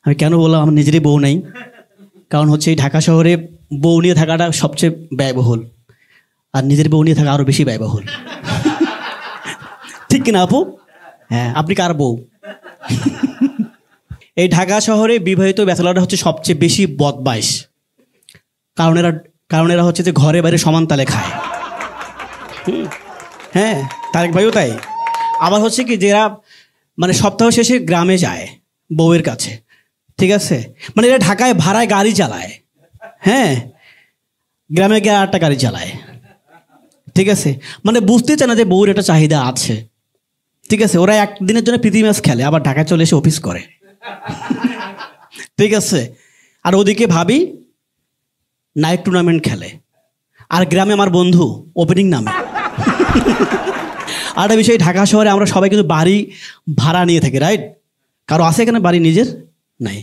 আমি কেন বললাম আমার নিজেরই বউ নেই, কারণ হচ্ছে এই ঢাকা শহরে বউ নিয়ে থাকাটা সবচেয়ে ব্যয়বহুল, আর নিজের বউ নিয়ে থাকা আরও বেশি ব্যয়বহুল। ঠিক কিনা আপু? হ্যাঁ, আপনি কার বউ? এই ঢাকা শহরে বিবাহিত ব্যাচেলররা হচ্ছে সবচেয়ে বেশি বদমাইশ, কারণ এরা হচ্ছে যে ঘরে বাইরে সমান তালে খায়। হ্যাঁ, তারেক ভাইও তাই। আবার হচ্ছে কি যারা মানে সপ্তাহ শেষে গ্রামে যায় বউয়ের কাছে, ঠিক আছে, মানে এরা ঢাকায় ভাড়ায় গাড়ি চালায়, হ্যাঁ, গ্রামে গিয়ে আরেকটা গাড়ি চালায়, ঠিক আছে, মানে বুঝতে চায় না যে বউর একটা চাহিদা আছে, ঠিক আছে। ওরা একদিনের জন্য প্রীতি ম্যাচ খেলে, আবার ঢাকায় চলে এসে অফিস করে, ঠিক আছে। আর ওদিকে ভাবি নাইট টুর্নামেন্ট খেলে, আর গ্রামে আমার বন্ধু ওপেনিং নামে। আর একটা বিষয়, ঢাকা শহরে আমরা সবাই কিন্তু বাড়ি ভাড়া নিয়ে থাকি, রাইট? কারো আছে এখানে বাড়ি নিজের? নাই।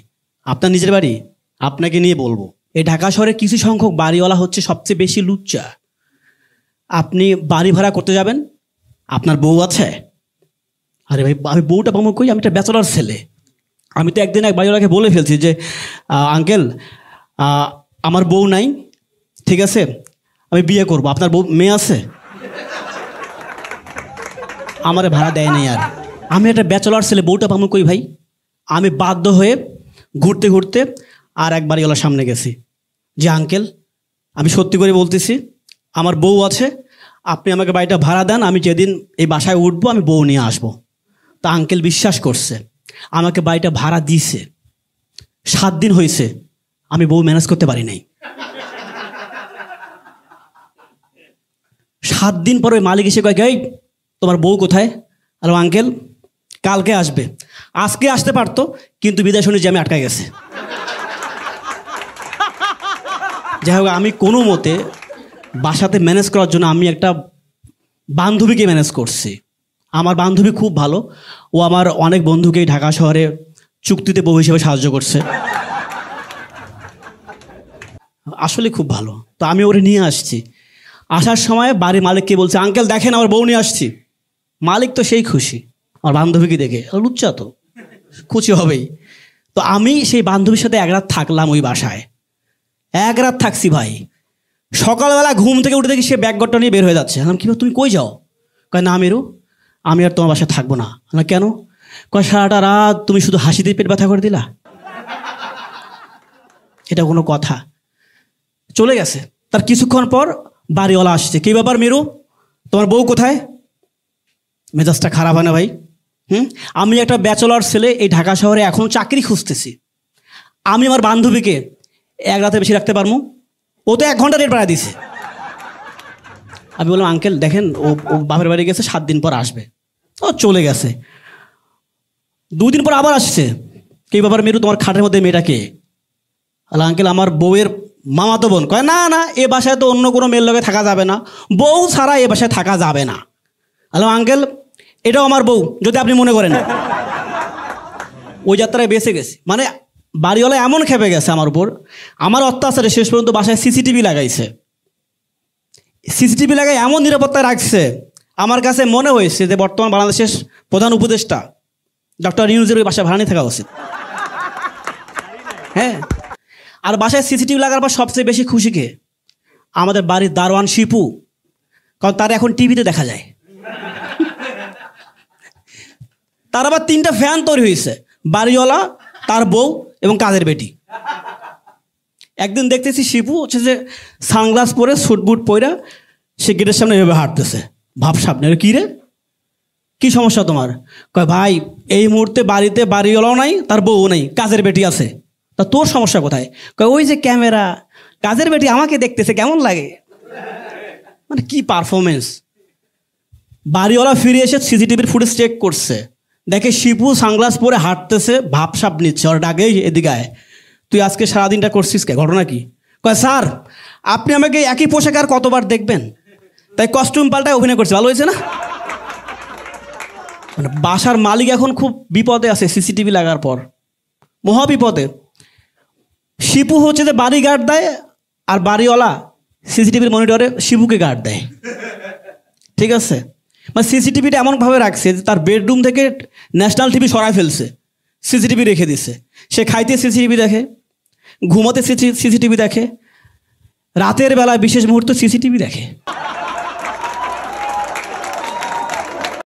আপনার নিজের বাড়ি? আপনাকে নিয়ে বলবো, এই ঢাকা শহরে কিছু সংখ্যক বাড়িওয়ালা হচ্ছে সবচেয়ে বেশি লুচ্চা। আপনি বাড়ি ভাড়া করতে যাবেন, আপনার বউ আছে? আরে ভাই, আমি বউটা পাবো কই? আমি একটা ব্যাচেলর ছেলে। আমি তো একদিন এক বাড়িওয়ালাকে বলে ফেলছি যে আঙ্কেল আমার বউ নাই, ঠিক আছে, আমি বিয়ে করব, আপনার বউ মেয়ে আছে? আমারে ভাড়া দেয় নাই। আর আমি একটা ব্যাচেলর ছেলে, বউটা পাবো কই ভাই? আমি বাধ্য হয়ে ঘুরতে ঘুরতে আর এক বাড়িওয়ালার সামনে গেছি যে আঙ্কেল আমি সত্যি করে বলতেছি আমার বউ আছে, আপনি আমাকে বাড়িটা ভাড়া দেন, আমি যেদিন এই বাসায় উঠবো আমি বউ নিয়ে আসবো। তা আঙ্কেল বিশ্বাস করছে, আমাকে বাড়িটা ভাড়া দিয়েছে। 7 দিন হয়েছে, আমি বউ ম্যানেজ করতে পারি নাই। 7 দিন পরে মালিক এসে কয়, এই তোমার বউ কোথায়? আর আঙ্কেল কালকে আসবে। আজকে আসতে পারতো, কিন্তু বিদায় শুনে যে আমি আটকায় গেছে। যাই হোক, আমি কোনো মতে বাসাতে ম্যানেজ করার জন্য আমি একটা বান্ধবীকে ম্যানেজ করছি। আমার বান্ধবী খুব ভালো, ও আমার অনেক বন্ধুকেই ঢাকা শহরে চুক্তিতে বউ হিসেবে সাহায্য করছে, আসলে খুব ভালো। তো আমি ওরে নিয়ে আসছি। আসার সময় বাড়ির মালিককে বলছে, আঙ্কেল দেখেন আমার বউ নিয়ে আসছি। মালিক তো সেই খুশি, আমার বান্ধবীকে দেখে, লুচ্চা তো খুশি হবেই। তো আমি সেই বান্ধবীর সাথে 1 রাত থাকলাম ওই বাসায়। 1 রাত থাকছি ভাই। সকালবেলা ঘুম থেকে উঠে দেখি সে ব্যাগগটটা নিয়ে বের হয়ে যাচ্ছে। আমি কি তুমি কই যাও? কয় না মেরু, আমি আর তোমার বাসায় থাকবো না। না কেন? কয় সারাটা রাত তুমি শুধু হাসিতেই পেট ব্যথা করে দিলা। এটা কোনো কথা? চলে গেছে। তার কিছুক্ষণ পর বাড়িওয়ালা আসছে, কি ব্যাপার মেরু, তোমার বউ কোথায়? মেজাজটা খারাপ হয় না ভাই? আমি একটা ব্যাচেলর ছেলে, এই ঢাকা শহরে এখন চাকরি খুঁজতেছি। আমি আমার বান্ধবীকে 1 রাতে বেশি রাখতে পারবো? ও তো 1 ঘন্টা রেট বাড়া দিছে। আমি বললাম, আঙ্কেল দেখেন ও বাপের বাড়ি গেছে, 7 দিন পর আসবে। ও চলে গেছে। 2 দিন পর আবার আসছে, কি ব্যাপার মেরু, তোমার খাটের মধ্যে মেয়েটা কে? আল্লাহ আঙ্কেল আমার বউয়ের মামাতো বোন। কয় না না, এ বাসায় তো অন্য কোনো মেয়ের লগে থাকা যাবে না, বউ ছাড়া এ বাসায় থাকা যাবে না। আল্লাহ আঙ্কেল এটাও আমার বউ, যদি আপনি মনে করেন। ওই যাত্রায় বেঁচে গেছি। মানে বাড়িওয়ালা এমন খেপে গেছে আমার উপর, আমার অত্যাচারে শেষ পর্যন্ত বাসায় সিসিটিভি লাগাইছে। সিসিটিভি লাগাই এমন নিরাপত্তায় রাখছে, আমার কাছে মনে হয়েছে যে বর্তমান বাংলাদেশের প্রধান উপদেষ্টা ডক্টর ইউনূসের ওই বাসায় ভাড়া নিয়ে থাকা উচিত। হ্যাঁ, আর বাসায় সিসিটিভি লাগার পর সবচেয়ে বেশি খুশি কে? আমাদের বাড়ির দারোয়ান শিপু, কারণ তার এখন টিভিতে দেখা যায়। তার আবার 3টা ফ্যান তৈরি হয়েছে, বাড়িওয়ালা, তার বউ এবং কাজের বেটি। একদিন দেখতেছি শিপু হচ্ছে যে সানগ্লাস পরে স্যুটবুট পরে সে গেটের সামনে এভাবে হাঁটতেছে, ভাবসাব নেই। কী রে, কী সমস্যা তোমার? কয় ভাই এই মুহূর্তে বাড়িতে বাড়িওয়ালাও নাই, তার বউও নাই, কাজের বেটি আছে। তা তোর সমস্যা কোথায়? কয় ওই যে ক্যামেরা, কাজের বেটি আমাকে দেখতেছে, কেমন লাগে। মানে কি পারফরমেন্স! বাড়িওয়ালা ফিরে এসে সিসিটিভির ফুটেজ চেক করছে, দেখে শিপু সানগ্লাস পরে হাঁটতেছে, ভাবসাব নিচ্ছে। ওর ডাকেই এদিকে আয়, তুই আজকে সারাদিনটা করছিস কে, ঘটনা কি? কয় স্যার আপনি আমাকে একই পোশাকে আর কতবার দেখবেন, তাই কস্টিউম পাল্টায় অভিনয় করছে, ভালো হয়েছে না? মানে বাসার মালিক এখন খুব বিপদে আছে সিসিটিভি লাগার পর, মহা বিপদে। শিপু হচ্ছে যে বাড়ি গার্ড দেয়, আর বাড়িওয়ালা সিসিটিভির মনিটরে শিপুকে গার্ড দেয়, ঠিক আছে? মানে সিসিটিভিটা এমনভাবে রাখছে যে তার বেডরুম থেকে ন্যাশনাল টিভি সরায় ফেলছে, সিসিটিভি রেখে দিছে। সে খাইতে সিসিটিভি দেখে, ঘুমোতে সিসিটিভি দেখে, রাতের বেলা বিশেষ মুহূর্ত সিসিটিভি দেখে।